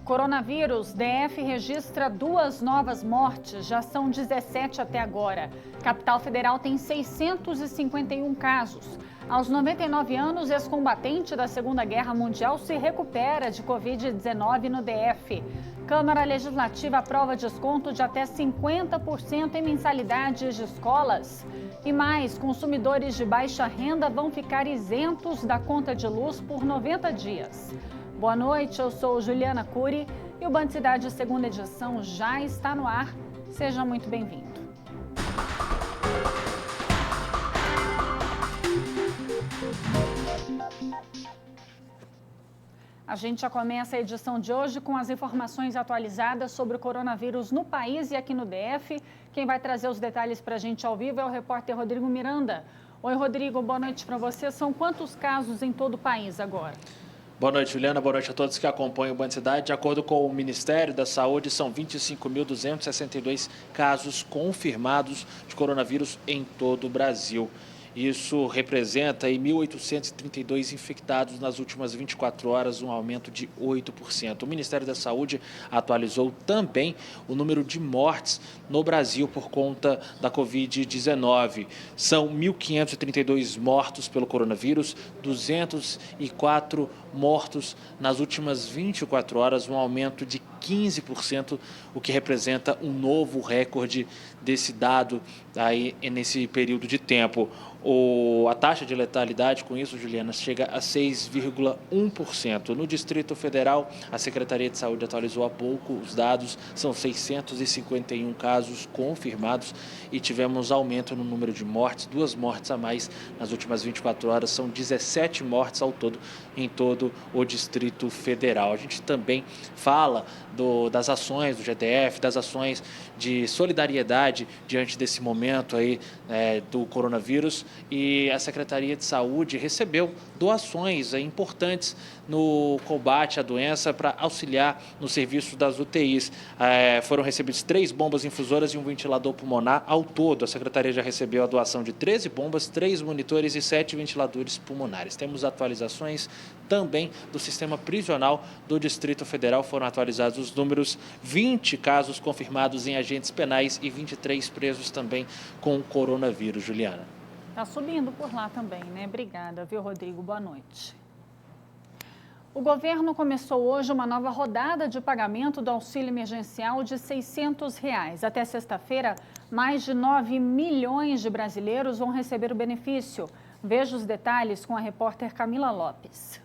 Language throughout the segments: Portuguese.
Coronavírus, DF registra 2 novas mortes, já são 17 até agora. Capital Federal tem 651 casos. Aos 99 anos, ex-combatente da Segunda Guerra Mundial se recupera de Covid-19 no DF. Câmara Legislativa aprova desconto de até 50% em mensalidades de escolas. E mais, consumidores de baixa renda vão ficar isentos da conta de luz por 90 dias. Boa noite, eu sou Juliana Cury e o Band Cidade segunda edição já está no ar. Seja muito bem-vindo. A gente já começa a edição de hoje com as informações atualizadas sobre o coronavírus no país e aqui no DF. Quem vai trazer os detalhes para a gente ao vivo é o repórter Rodrigo Miranda. Oi, Rodrigo, boa noite para você. São quantos casos em todo o país agora? Boa noite, Juliana. Boa noite a todos que acompanham o Band Cidade. De acordo com o Ministério da Saúde, são 25.262 casos confirmados de coronavírus em todo o Brasil. Isso representa 1.832 infectados nas últimas 24 horas, um aumento de 8%. O Ministério da Saúde atualizou também o número de mortes no Brasil por conta da Covid-19. São 1.532 mortos pelo coronavírus, 204 mortos nas últimas 24 horas, um aumento de 15%, o que representa um novo recorde desse dado aí nesse período de tempo. A taxa de letalidade com isso, Juliana, chega a 6,1%. No Distrito Federal, a Secretaria de Saúde atualizou há pouco os dados, são 651 casos confirmados e tivemos aumento no número de mortes, 2 mortes a mais nas últimas 24 horas, são 17 mortes ao todo em todo o Distrito Federal. A gente também fala das ações do GDF, das ações de solidariedade diante desse momento aí do coronavírus, e a Secretaria de Saúde recebeu doações importantes no combate à doença para auxiliar no serviço das UTIs. Foram recebidas 3 bombas infusoras e um ventilador pulmonar. Ao todo, a Secretaria já recebeu a doação de 13 bombas, 3 monitores e 7 ventiladores pulmonares. Temos atualizações também do sistema prisional do Distrito Federal. Foram atualizados os números: 20 casos confirmados em agentes penais e 23 presos também com coronavírus, Juliana. Está subindo por lá também, né? Obrigada, viu, Rodrigo? Boa noite. O governo começou hoje uma nova rodada de pagamento do auxílio emergencial de R$ 600. Até sexta-feira, mais de 9 milhões de brasileiros vão receber o benefício. Veja os detalhes com a repórter Camila Lopes.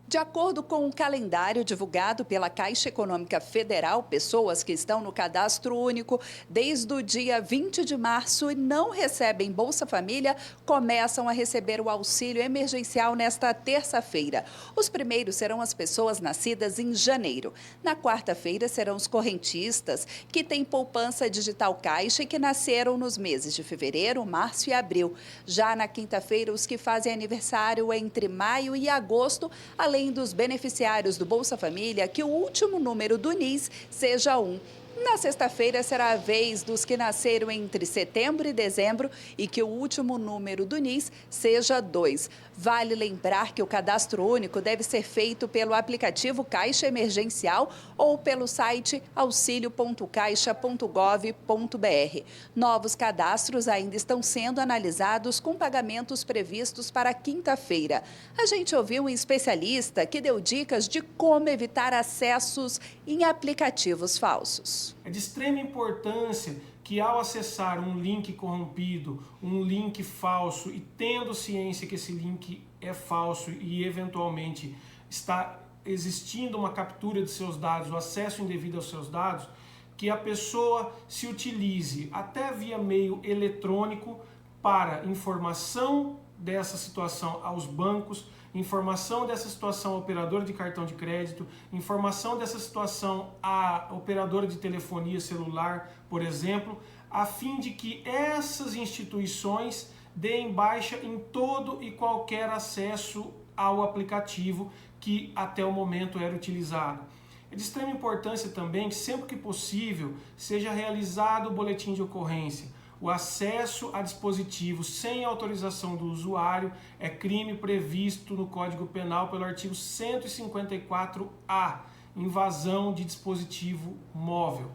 De acordo com o calendário divulgado pela Caixa Econômica Federal, pessoas que estão no cadastro único desde o dia 20 de março e não recebem Bolsa Família começam a receber o auxílio emergencial nesta terça-feira. Os primeiros serão as pessoas nascidas em janeiro. Na quarta-feira serão os correntistas, que têm poupança digital Caixa e que nasceram nos meses de fevereiro, março e abril. Já na quinta-feira, os que fazem aniversário entre maio e agosto, além dos beneficiários do Bolsa Família, que o último número do NIS seja 1. Na sexta-feira será a vez dos que nasceram entre setembro e dezembro e que o último número do NIS seja 2. Vale lembrar que o cadastro único deve ser feito pelo aplicativo Caixa Emergencial ou pelo site auxilio.caixa.gov.br. Novos cadastros ainda estão sendo analisados com pagamentos previstos para quinta-feira. A gente ouviu um especialista que deu dicas de como evitar acessos em aplicativos falsos. É de extrema importância que, ao acessar um link corrompido, um link falso, e tendo ciência que esse link é falso e eventualmente está existindo uma captura de seus dados, o acesso indevido aos seus dados, que a pessoa se utilize até via meio eletrônico para informação dessa situação aos bancos, informação dessa situação ao operador de cartão de crédito, informação dessa situação à operadora de telefonia celular, por exemplo, a fim de que essas instituições deem baixa em todo e qualquer acesso ao aplicativo que até o momento era utilizado. É de extrema importância também que, sempre que possível, seja realizado o boletim de ocorrência. O acesso a dispositivos sem autorização do usuário é crime previsto no Código Penal pelo artigo 154-A. invasão de dispositivo móvel.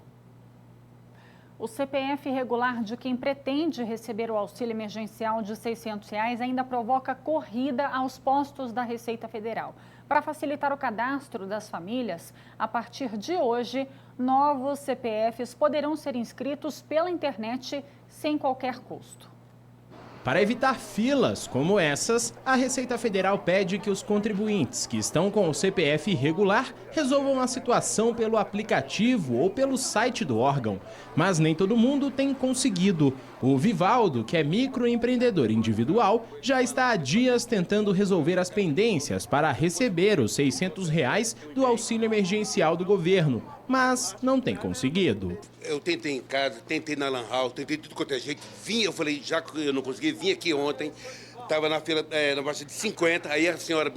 O CPF irregular de quem pretende receber o auxílio emergencial de R$ 600 ainda provoca corrida aos postos da Receita Federal. Para facilitar o cadastro das famílias, a partir de hoje, novos CPFs poderão ser inscritos pela internet sem qualquer custo. Para evitar filas como essas, a Receita Federal pede que os contribuintes que estão com o CPF irregular resolvam a situação pelo aplicativo ou pelo site do órgão. Mas nem todo mundo tem conseguido. O Vivaldo, que é microempreendedor individual, já está há dias tentando resolver as pendências para receber os R$ 600 do auxílio emergencial do governo, mas não tem conseguido. Eu tentei em casa, tentei na Lan House, tentei tudo quanto é jeito. Eu falei, já que eu não consegui, vim aqui ontem, estava na fila, na faixa de 50, aí a senhora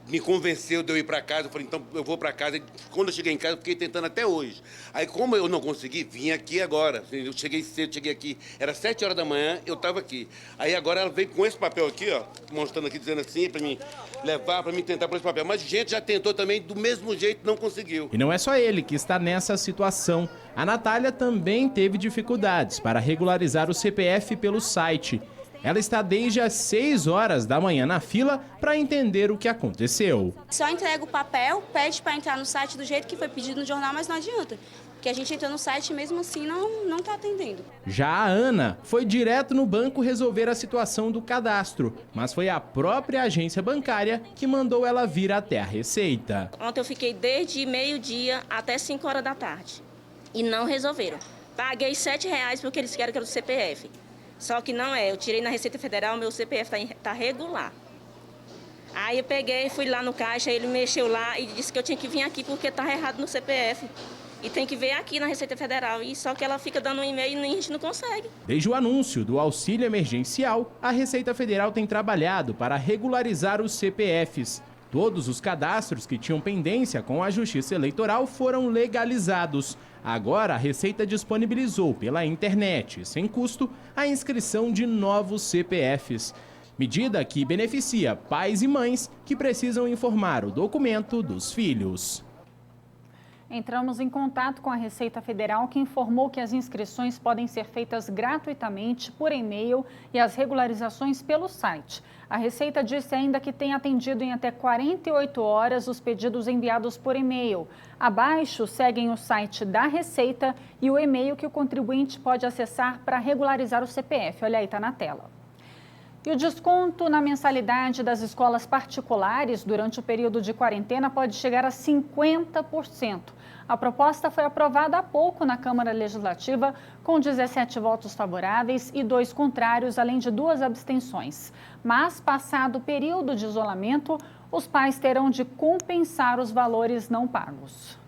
me convenceu de eu ir para casa. Eu falei, então eu vou para casa. Quando eu cheguei em casa, eu fiquei tentando até hoje. Aí, como eu não consegui, vim aqui agora. Eu cheguei cedo, cheguei aqui, era 7 horas da manhã, eu estava aqui. Aí agora ela veio com esse papel aqui, ó, mostrando aqui, dizendo assim, para mim levar, para mim tentar por esse papel. Mas gente já tentou também, do mesmo jeito, não conseguiu. E não é só ele que está nessa situação. A Natália também teve dificuldades para regularizar o CPF pelo site. Ela está desde as 6 horas da manhã na fila para entender o que aconteceu. Só entrega o papel, pede para entrar no site do jeito que foi pedido no jornal, mas não adianta. Porque a gente entrou no site e mesmo assim não está atendendo. Já a Ana foi direto no banco resolver a situação do cadastro, mas foi a própria agência bancária que mandou ela vir até a Receita. Ontem eu fiquei desde meio-dia até 5 horas da tarde e não resolveram. Paguei R$ 7 porque eles querem que era do CPF. Só que não é, eu tirei na Receita Federal, meu CPF tá regular. Aí eu peguei, fui lá no caixa, ele mexeu lá e disse que eu tinha que vir aqui porque tá errado no CPF. E tem que ver aqui na Receita Federal, e só que ela fica dando um e-mail e a gente não consegue. Desde o anúncio do auxílio emergencial, a Receita Federal tem trabalhado para regularizar os CPFs. Todos os cadastros que tinham pendência com a Justiça Eleitoral foram legalizados. Agora, a Receita disponibilizou pela internet, sem custo, a inscrição de novos CPFs. Medida que beneficia pais e mães que precisam informar o documento dos filhos. Entramos em contato com a Receita Federal, que informou que as inscrições podem ser feitas gratuitamente por e-mail e as regularizações pelo site. A Receita disse ainda que tem atendido em até 48 horas os pedidos enviados por e-mail. Abaixo seguem o site da Receita e o e-mail que o contribuinte pode acessar para regularizar o CPF. Olha aí, está na tela. E o desconto na mensalidade das escolas particulares durante o período de quarentena pode chegar a 50%. A proposta foi aprovada há pouco na Câmara Legislativa, com 17 votos favoráveis e 2 contrários, além de 2 abstenções. Mas, passado o período de isolamento, os pais terão de compensar os valores não pagos.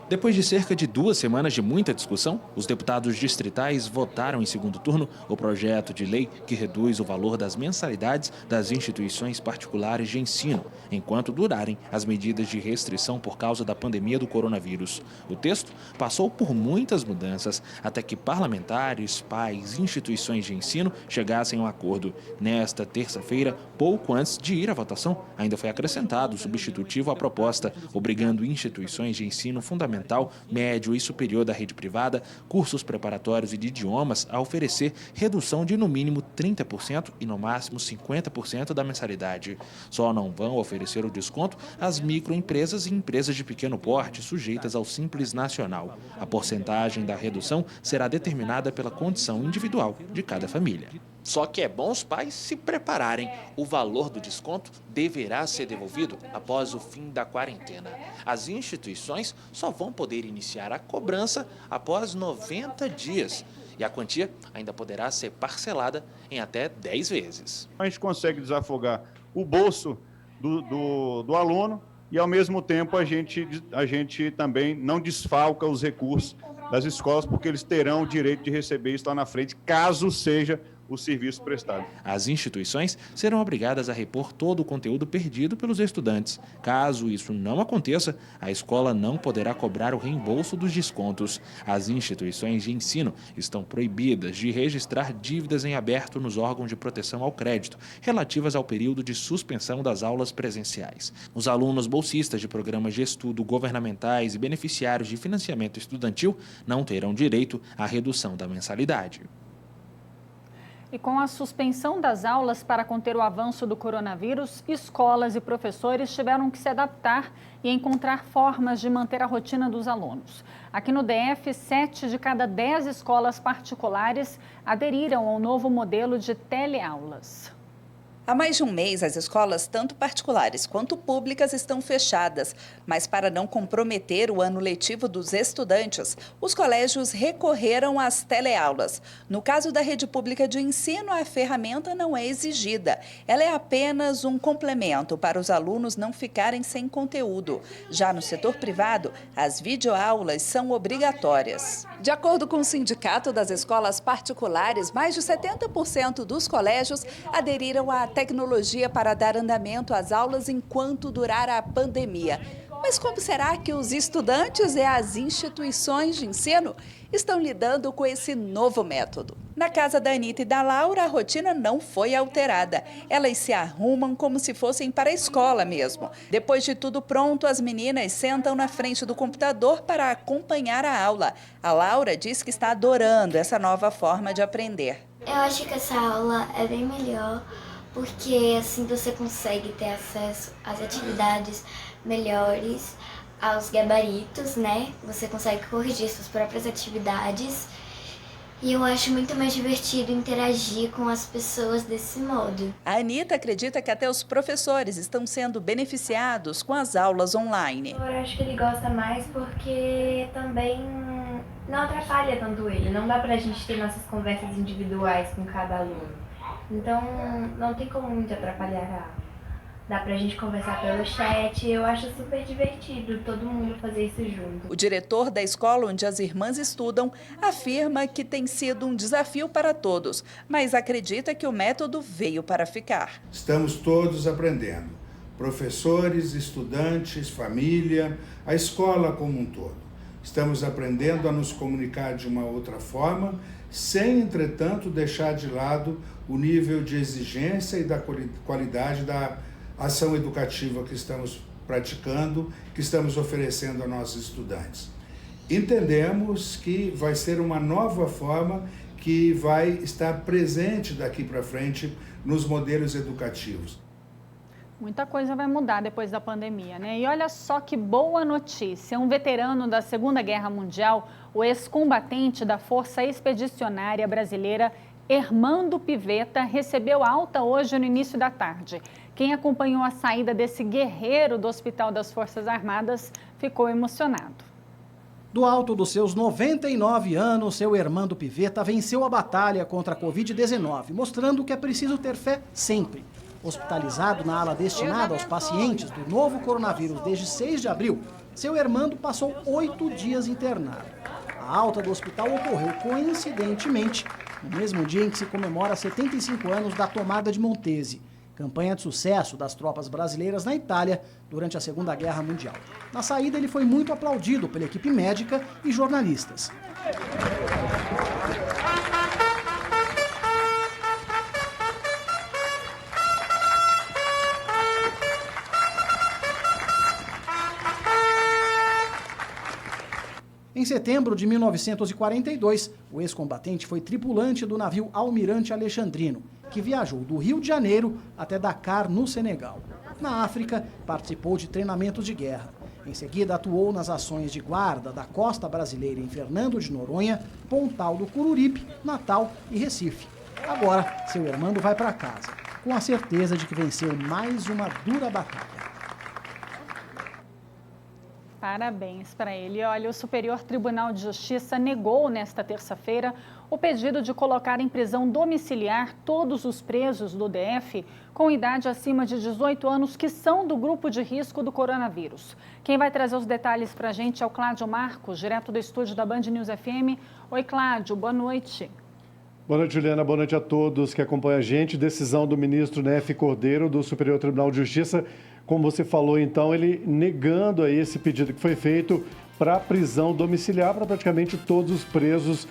Depois de cerca de 2 semanas de muita discussão, os deputados distritais votaram em segundo turno o projeto de lei que reduz o valor das mensalidades das instituições particulares de ensino, enquanto durarem as medidas de restrição por causa da pandemia do coronavírus. O texto passou por muitas mudanças até que parlamentares, pais e instituições de ensino chegassem a um acordo. Nesta terça-feira, pouco antes de ir à votação, ainda foi acrescentado o substitutivo à proposta, obrigando instituições de ensino fundamental, médio e superior da rede privada, cursos preparatórios e de idiomas a oferecer redução de no mínimo 30% e no máximo 50% da mensalidade. Só não vão oferecer o desconto as microempresas e empresas de pequeno porte sujeitas ao Simples Nacional. A porcentagem da redução será determinada pela condição individual de cada família. Só que é bom os pais se prepararem. O valor do desconto deverá ser devolvido após o fim da quarentena. As instituições só vão poder iniciar a cobrança após 90 dias. E a quantia ainda poderá ser parcelada em até 10 vezes. A gente consegue desafogar o bolso do aluno e, ao mesmo tempo, a gente também não desfalca os recursos das escolas, porque eles terão o direito de receber isso lá na frente, caso seja o serviço prestado. As instituições serão obrigadas a repor todo o conteúdo perdido pelos estudantes. Caso isso não aconteça, a escola não poderá cobrar o reembolso dos descontos. As instituições de ensino estão proibidas de registrar dívidas em aberto nos órgãos de proteção ao crédito, relativas ao período de suspensão das aulas presenciais. Os alunos bolsistas de programas de estudo governamentais e beneficiários de financiamento estudantil não terão direito à redução da mensalidade. E com a suspensão das aulas para conter o avanço do coronavírus, escolas e professores tiveram que se adaptar e encontrar formas de manter a rotina dos alunos. Aqui no DF, 7 de cada 10 escolas particulares aderiram ao novo modelo de teleaulas. Há mais de um mês, as escolas, tanto particulares quanto públicas, estão fechadas. Mas para não comprometer o ano letivo dos estudantes, os colégios recorreram às teleaulas. No caso da rede pública de ensino, a ferramenta não é exigida. Ela é apenas um complemento para os alunos não ficarem sem conteúdo. Já no setor privado, as videoaulas são obrigatórias. De acordo com o Sindicato das Escolas Particulares, mais de 70% dos colégios aderiram à tecnologia para dar andamento às aulas enquanto durar a pandemia. Mas como será que os estudantes e as instituições de ensino estão lidando com esse novo método? Na casa da Anitta e da Laura, a rotina não foi alterada. Elas se arrumam como se fossem para a escola mesmo. Depois de tudo pronto, as meninas sentam na frente do computador para acompanhar a aula. A Laura diz que está adorando essa nova forma de aprender. Eu acho que essa aula é bem melhor, porque assim você consegue ter acesso às atividades melhores, aos gabaritos, né? Você consegue corrigir suas próprias atividades. E eu acho muito mais divertido interagir com as pessoas desse modo. A Anitta acredita que até os professores estão sendo beneficiados com as aulas online. Eu acho que ele gosta mais porque também não atrapalha tanto ele. Não dá pra gente ter nossas conversas individuais com cada aluno. Então, não tem como muito atrapalhar a aula. Dá pra gente conversar pelo chat, eu acho super divertido todo mundo fazer isso junto. O diretor da escola onde as irmãs estudam afirma que tem sido um desafio para todos, mas acredita que o método veio para ficar. Estamos todos aprendendo, professores, estudantes, família, a escola como um todo. Estamos aprendendo a nos comunicar de uma outra forma, sem, entretanto, deixar de lado o nível de exigência e da qualidade da ação educativa que estamos praticando, que estamos oferecendo a nossos estudantes. Entendemos que vai ser uma nova forma que vai estar presente daqui para frente nos modelos educativos. Muita coisa vai mudar depois da pandemia, né? E olha só que boa notícia, um veterano da Segunda Guerra Mundial, o ex-combatente da Força Expedicionária Brasileira, Hermando Pivetta, recebeu alta hoje no início da tarde. Quem acompanhou a saída desse guerreiro do Hospital das Forças Armadas ficou emocionado. Do alto dos seus 99 anos, seu Hermando Pivetta venceu a batalha contra a Covid-19, mostrando que é preciso ter fé sempre. Hospitalizado na ala destinada aos pacientes do novo coronavírus desde 6 de abril, seu Hermando passou 8 dias internado. A alta do hospital ocorreu coincidentemente no mesmo dia em que se comemora 75 anos da tomada de Montese, campanha de sucesso das tropas brasileiras na Itália durante a Segunda Guerra Mundial. Na saída, ele foi muito aplaudido pela equipe médica e jornalistas. Em setembro de 1942, o ex-combatente foi tripulante do navio Almirante Alexandrino, que viajou do Rio de Janeiro até Dakar, no Senegal. Na África, participou de treinamentos de guerra. Em seguida, atuou nas ações de guarda da costa brasileira em Fernando de Noronha, Pontal do Cururipe, Natal e Recife. Agora, seu Hermando vai para casa, com a certeza de que venceu mais uma dura batalha. Parabéns para ele. Olha, o Superior Tribunal de Justiça negou nesta terça-feira o pedido de colocar em prisão domiciliar todos os presos do DF com idade acima de 18 anos que são do grupo de risco do coronavírus. Quem vai trazer os detalhes para a gente é o Cláudio Marcos, direto do estúdio da Band News FM. Oi, Cláudio, boa noite. Boa noite, Juliana. Boa noite a todos que acompanham a gente. Decisão do ministro Nefe Cordeiro, do Superior Tribunal de Justiça. Como você falou, então, ele negando aí esse pedido que foi feito para prisão domiciliar para praticamente todos os presos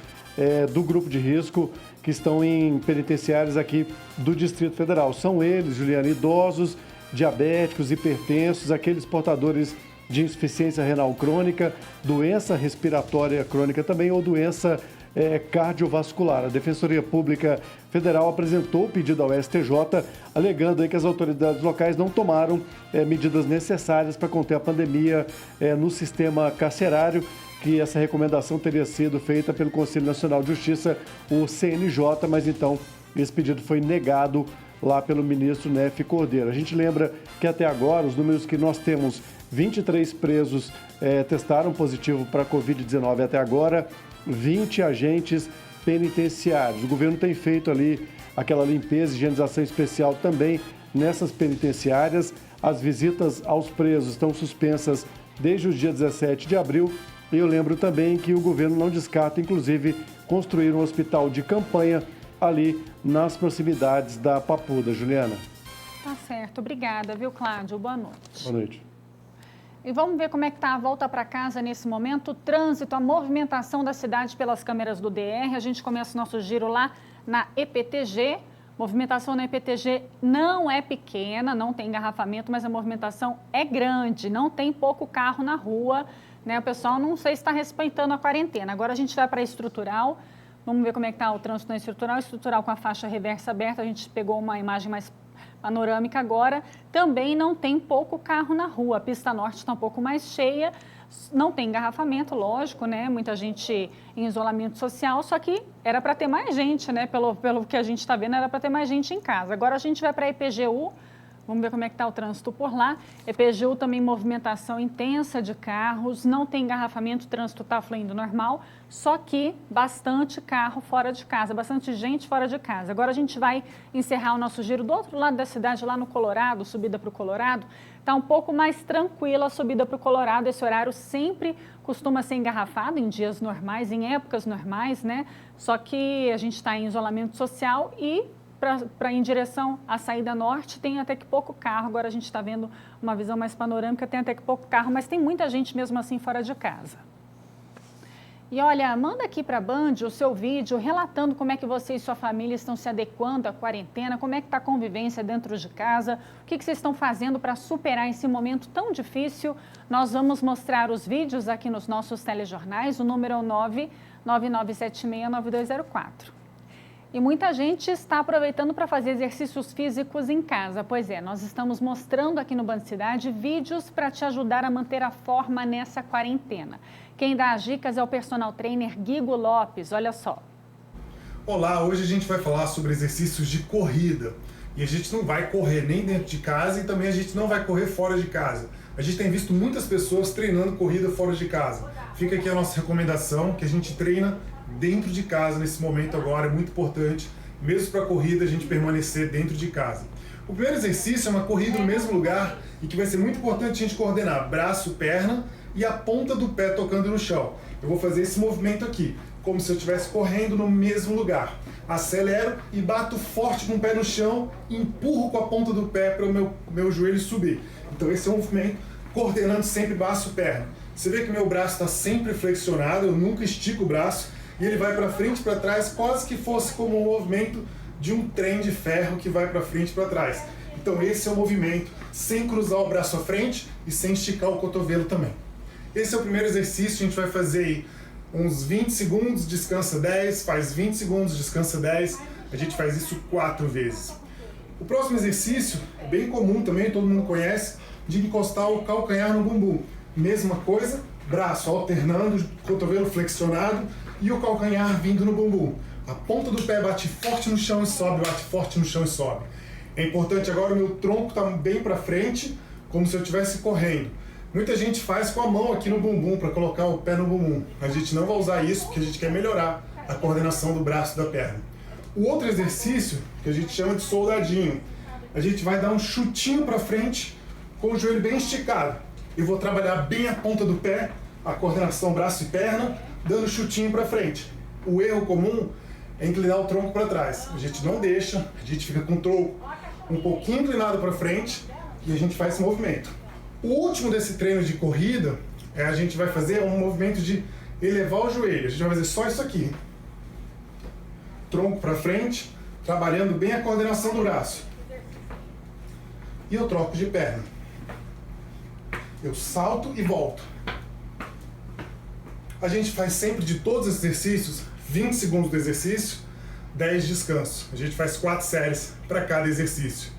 do grupo de risco que estão em penitenciárias aqui do Distrito Federal. São eles, Juliana, idosos, diabéticos, hipertensos, aqueles portadores de insuficiência renal crônica, doença respiratória crônica também ou doença cardiovascular. A Defensoria Pública Federal apresentou o pedido ao STJ, alegando aí que as autoridades locais não tomaram medidas necessárias para conter a pandemia no sistema carcerário, que essa recomendação teria sido feita pelo Conselho Nacional de Justiça, o CNJ, mas então esse pedido foi negado lá pelo ministro Nefe Cordeiro. A gente lembra que até agora os números que nós temos, 23 presos testaram positivo para a Covid-19 até agora, 20 agentes penitenciários. O governo tem feito ali aquela limpeza e higienização especial também nessas penitenciárias. As visitas aos presos estão suspensas desde o dia 17 de abril. E eu lembro também que o governo não descarta, inclusive, construir um hospital de campanha ali nas proximidades da Papuda. Juliana. Tá certo. Obrigada, viu, Cláudio? Boa noite. Boa noite. E vamos ver como é que está a volta para casa nesse momento. O trânsito, a movimentação da cidade pelas câmeras do DR. A gente começa o nosso giro lá na EPTG. Movimentação na EPTG não é pequena, não tem engarrafamento, mas a movimentação é grande. Não tem pouco carro na rua, né? O pessoal não sei se está respeitando a quarentena. Agora a gente vai para a estrutural. Vamos ver como é que está o trânsito na estrutural. Estrutural com a faixa reversa aberta. A gente pegou uma imagem mais panorâmica agora. Também não tem pouco carro na rua. A pista norte está um pouco mais cheia. Não tem engarrafamento, lógico, né? Muita gente em isolamento social, só que era para ter mais gente, né? Pelo que a gente está vendo, era para ter mais gente em casa. Agora a gente vai para a EPGU. Vamos ver como é que está o trânsito por lá. EPGU também movimentação intensa de carros, não tem engarrafamento, o trânsito está fluindo normal, só que bastante carro fora de casa, bastante gente fora de casa. Agora a gente vai encerrar o nosso giro do outro lado da cidade, lá no Colorado, subida para o Colorado. Está um pouco mais tranquila a subida para o Colorado, esse horário sempre costuma ser engarrafado em dias normais, em épocas normais, né? Só que a gente está em isolamento social e para em direção à saída norte, tem até que pouco carro. Agora a gente está vendo uma visão mais panorâmica, tem até que pouco carro, mas tem muita gente mesmo assim fora de casa. E olha, manda aqui para a Band o seu vídeo relatando como é que você e sua família estão se adequando à quarentena, como é que está a convivência dentro de casa, o que vocês estão fazendo para superar esse momento tão difícil. Nós vamos mostrar os vídeos aqui nos nossos telejornais, o número é o 999769204. E muita gente está aproveitando para fazer exercícios físicos em casa. Pois é, nós estamos mostrando aqui no Band Cidade vídeos para te ajudar a manter a forma nessa quarentena. Quem dá as dicas é o personal trainer Guigo Lopes, olha só. Olá, hoje a gente vai falar sobre exercícios de corrida. E a gente não vai correr nem dentro de casa e também a gente não vai correr fora de casa. A gente tem visto muitas pessoas treinando corrida fora de casa. Fica aqui a nossa recomendação, que a gente treina dentro de casa nesse momento agora, é muito importante, mesmo para a corrida, a gente permanecer dentro de casa. O primeiro exercício é uma corrida no mesmo lugar e que vai ser muito importante a gente coordenar braço, perna e a ponta do pé tocando no chão. Eu vou fazer esse movimento aqui, como se eu estivesse correndo no mesmo lugar. Acelero e bato forte com o pé no chão e empurro com a ponta do pé para o meu joelho subir. Então esse é um movimento coordenando sempre braço e perna. Você vê que meu braço está sempre flexionado, eu nunca estico o braço, e ele vai para frente e para trás, quase que fosse como um movimento de um trem de ferro que vai para frente e para trás. Então esse é o movimento, sem cruzar o braço à frente e sem esticar o cotovelo também. Esse é o primeiro exercício, a gente vai fazer aí uns 20 segundos, descansa 10, faz 20 segundos, descansa 10, a gente faz isso 4 vezes. O próximo exercício é bem comum também, todo mundo conhece, de encostar o calcanhar no bumbum. Mesma coisa, braço alternando, cotovelo flexionado e o calcanhar vindo no bumbum. A ponta do pé bate forte no chão e sobe, bate forte no chão e sobe. É importante agora o meu tronco estar bem para frente, como se eu estivesse correndo. Muita gente faz com a mão aqui no bumbum, para colocar o pé no bumbum. A gente não vai usar isso porque a gente quer melhorar a coordenação do braço e da perna. O outro exercício, que a gente chama de soldadinho, a gente vai dar um chutinho para frente com o joelho bem esticado. Eu vou trabalhar bem a ponta do pé, a coordenação braço e perna, dando chutinho para frente. O erro comum é inclinar o tronco para trás. A gente não deixa, a gente fica com o tronco um pouquinho inclinado para frente e a gente faz esse movimento. O último desse treino de corrida, a gente vai fazer um movimento de elevar o joelho. A gente vai fazer só isso aqui. Tronco para frente, trabalhando bem a coordenação do braço. E eu troco de perna. Eu salto e volto. A gente faz sempre de todos os exercícios, 20 segundos do exercício, 10 descansos. A gente faz 4 séries para cada exercício.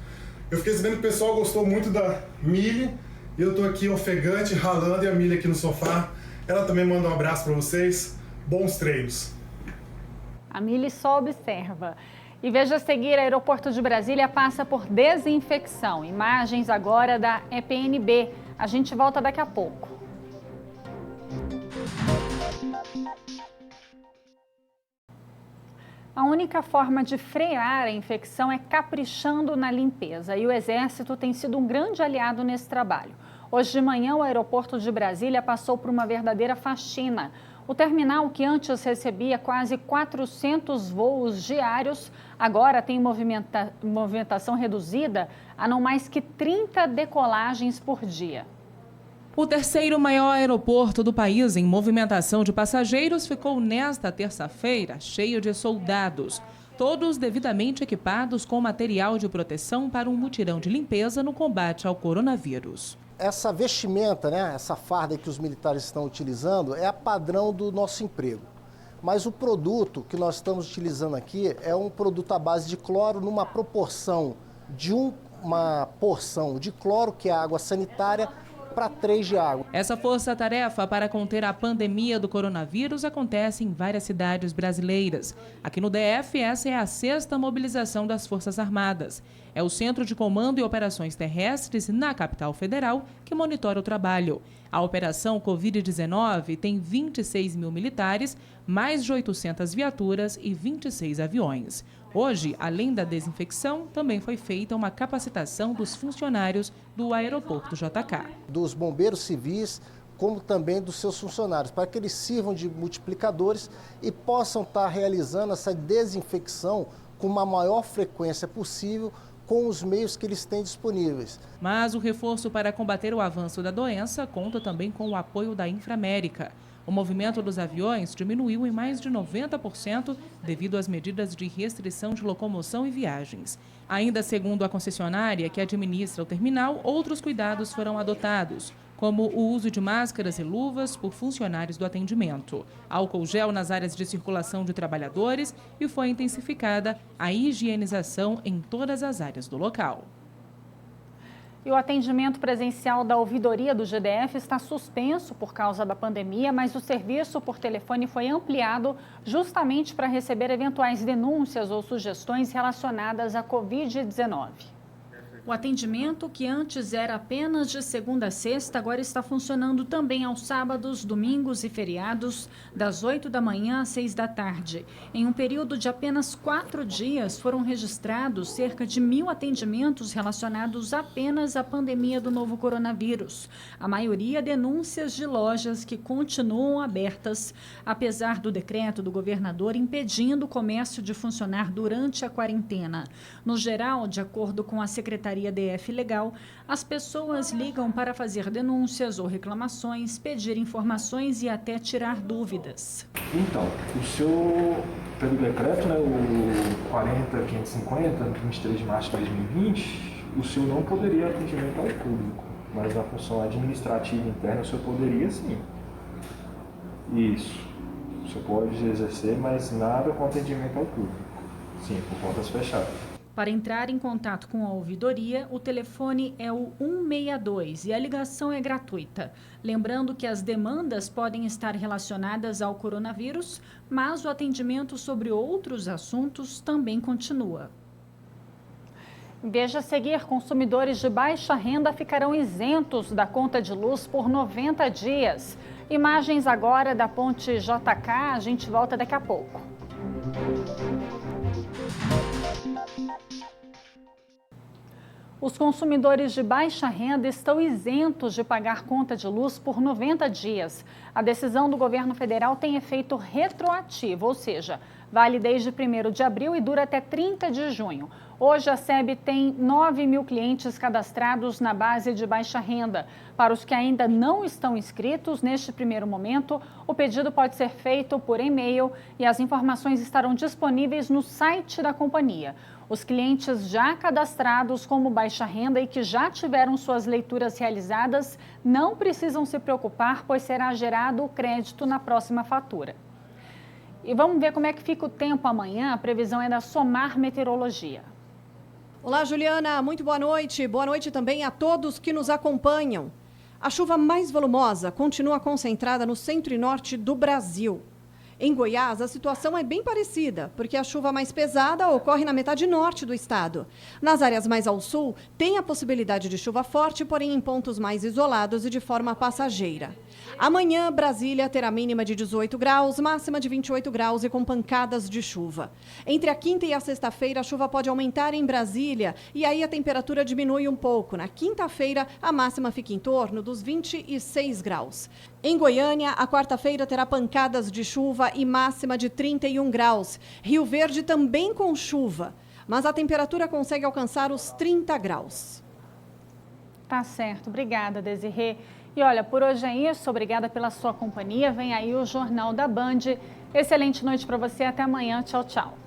Eu fiquei sabendo que o pessoal gostou muito da Mili, e eu tô aqui ofegante, ralando, e a Mili aqui no sofá. Ela também manda um abraço para vocês. Bons treinos. A Mili só observa. E veja a seguir, o aeroporto de Brasília passa por desinfecção. Imagens agora da EPNB. A gente volta daqui a pouco. A única forma de frear a infecção é caprichando na limpeza. E o Exército tem sido um grande aliado nesse trabalho. Hoje de manhã, o aeroporto de Brasília passou por uma verdadeira faxina. O terminal, que antes recebia quase 400 voos diários, agora tem movimentação reduzida a não mais que 30 decolagens por dia. O terceiro maior aeroporto do país em movimentação de passageiros ficou nesta terça-feira cheio de soldados, todos devidamente equipados com material de proteção para um mutirão de limpeza no combate ao coronavírus. Essa vestimenta, essa farda que os militares estão utilizando é a padrão do nosso emprego. Mas o produto que nós estamos utilizando aqui é um produto à base de cloro numa proporção de uma porção de cloro, que é a água sanitária, para 3 de água. Essa força-tarefa para conter a pandemia do coronavírus acontece em várias cidades brasileiras. Aqui no DF, essa é a 6ª mobilização das Forças Armadas. É o Centro de Comando e Operações Terrestres na capital federal que monitora o trabalho. A operação Covid-19 tem 26 mil militares, mais de 800 viaturas e 26 aviões. Hoje, além da desinfecção, também foi feita uma capacitação dos funcionários do aeroporto JK. Dos bombeiros civis, como também dos seus funcionários, para que eles sirvam de multiplicadores e possam estar realizando essa desinfecção com uma maior frequência possível, com os meios que eles têm disponíveis. Mas o reforço para combater o avanço da doença conta também com o apoio da Inframérica. O movimento dos aviões diminuiu em mais de 90% devido às medidas de restrição de locomoção e viagens. Ainda segundo a concessionária que administra o terminal, outros cuidados foram adotados, como o uso de máscaras e luvas por funcionários do atendimento, álcool gel nas áreas de circulação de trabalhadores e foi intensificada a higienização em todas as áreas do local. E o atendimento presencial da ouvidoria do GDF está suspenso por causa da pandemia, mas o serviço por telefone foi ampliado justamente para receber eventuais denúncias ou sugestões relacionadas à Covid-19. O atendimento, que antes era apenas de segunda a sexta, agora está funcionando também aos sábados, domingos e feriados, das 8 da manhã às 6 da tarde. Em um período de apenas 4 dias, foram registrados cerca de 1.000 atendimentos relacionados apenas à pandemia do novo coronavírus. A maioria denúncias de lojas que continuam abertas, apesar do decreto do governador impedindo o comércio de funcionar durante a quarentena. No geral, de acordo com a Secretaria DF Legal, as pessoas ligam para fazer denúncias ou reclamações, pedir informações e até tirar dúvidas. Então, o senhor, pelo decreto, o 40.550, 23 de março de 2020, o senhor não poderia atendimento ao público, mas na função administrativa interna o senhor poderia sim. Isso. O senhor pode exercer, mas nada com atendimento ao público. Sim, por portas fechadas. Para entrar em contato com a ouvidoria, o telefone é o 162 e a ligação é gratuita. Lembrando que as demandas podem estar relacionadas ao coronavírus, mas o atendimento sobre outros assuntos também continua. Veja a seguir, consumidores de baixa renda ficarão isentos da conta de luz por 90 dias. Imagens agora da ponte JK, a gente volta daqui a pouco. Os consumidores de baixa renda estão isentos de pagar conta de luz por 90 dias. A decisão do governo federal tem efeito retroativo, ou seja, vale desde 1º de abril e dura até 30 de junho. Hoje, a SEB tem 9 mil clientes cadastrados na base de baixa renda. Para os que ainda não estão inscritos, neste primeiro momento, o pedido pode ser feito por e-mail e as informações estarão disponíveis no site da companhia. Os clientes já cadastrados como baixa renda e que já tiveram suas leituras realizadas não precisam se preocupar, pois será gerado o crédito na próxima fatura. E vamos ver como é que fica o tempo amanhã. A previsão é da Somar Meteorologia. Olá, Juliana. Muito boa noite. Boa noite também a todos que nos acompanham. A chuva mais volumosa continua concentrada no centro e norte do Brasil. Em Goiás, a situação é bem parecida, porque a chuva mais pesada ocorre na metade norte do estado. Nas áreas mais ao sul, tem a possibilidade de chuva forte, porém em pontos mais isolados e de forma passageira. Amanhã, Brasília terá mínima de 18 graus, máxima de 28 graus e com pancadas de chuva. Entre a quinta e a sexta-feira, a chuva pode aumentar em Brasília e aí a temperatura diminui um pouco. Na quinta-feira, a máxima fica em torno dos 26 graus. Em Goiânia, a quarta-feira terá pancadas de chuva e máxima de 31 graus. Rio Verde também com chuva, mas a temperatura consegue alcançar os 30 graus. Tá certo. Obrigada, Desirê. E olha, por hoje é isso. Obrigada pela sua companhia. Vem aí o Jornal da Band. Excelente noite para você. Até amanhã. Tchau, tchau.